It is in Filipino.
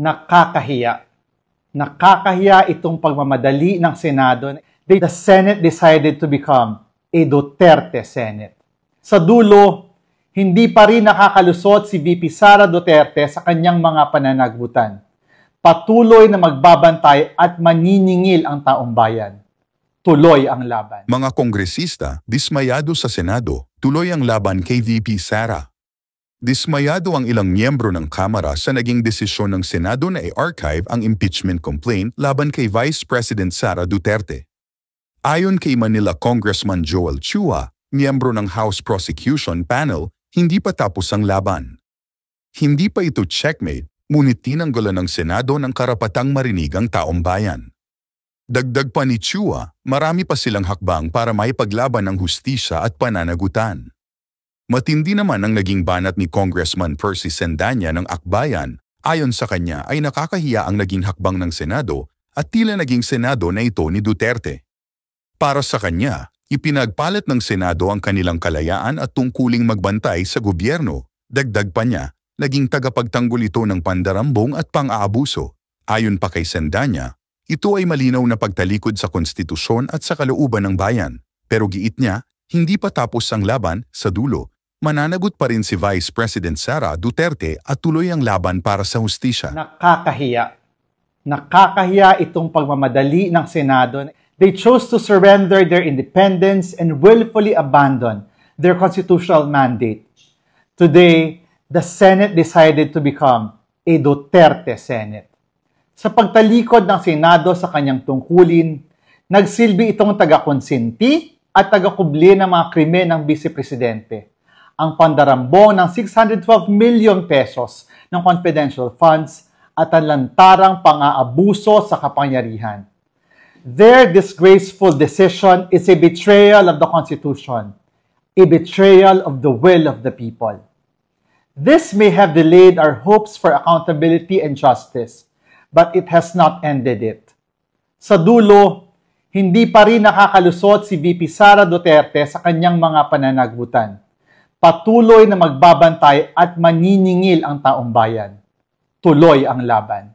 Nakakahiya. Nakakahiya itong pagmamadali ng Senado. The Senate decided to become a Duterte Senate. Sa dulo, hindi pa rin nakakalusot si VP Sara Duterte sa kanyang mga pananagutan. Patuloy na magbabantay at maniningil ang taong bayan. Tuloy ang laban. Mga kongresista, dismayado sa Senado, tuloy ang laban kay VP Sara. Dismayado ang ilang miyembro ng Kamara sa naging desisyon ng Senado na i-archive ang impeachment complaint laban kay Vice President Sara Duterte. Ayon kay Manila Congressman Joel Chua, miyembro ng House Prosecution Panel, hindi pa tapos ang laban. Hindi pa ito checkmate, ngunit tinanggalan ng Senado ng karapatang marinig ang taong bayan. Dagdag pa ni Chua, marami pa silang hakbang para maipaglaban ng hustisya at pananagutan. Matindi naman ang naging banat ni Congressman Percy Sendanya ng Akbayan. Ayon sa kanya ay nakakahiya ang naging hakbang ng Senado at tila naging Senado na ito ni Duterte. Para sa kanya, ipinagpalit ng Senado ang kanilang kalayaan at tungkuling magbantay sa gobyerno. Dagdag pa niya, naging tagapagtanggol ito ng pandarambong at pang-aabuso. Ayon pa kay Sendanya, ito ay malinaw na pagtalikod sa konstitusyon at sa kalooban ng bayan. Pero giit niya, hindi pa tapos ang laban. Sa dulo, mananagot pa rin si Vice President Sara Duterte at tuloy ang laban para sa hustisya. Nakakahiya. Nakakahiya itong pagmamadali ng Senado. They chose to surrender their independence and willfully abandon their constitutional mandate. Today, the Senate decided to become a Duterte Senate. Sa pagtalikod ng Senado sa kanyang tungkulin, nagsilbi itong taga-konsinti at taga-kubli ng mga krimen ng Vice Presidente. Ang pandarambong ng 612 million pesos ng confidential funds at ang lantarang pang-aabuso sa kapangyarihan. Their disgraceful decision is a betrayal of the Constitution, a betrayal of the will of the people. This may have delayed our hopes for accountability and justice, but it has not ended it. Sa dulo, hindi pa rin nakakalusot si VP Sara Duterte sa kanyang mga pananagutan. Patuloy na magbabantay at maniningil ang taong bayan. Tuloy ang laban.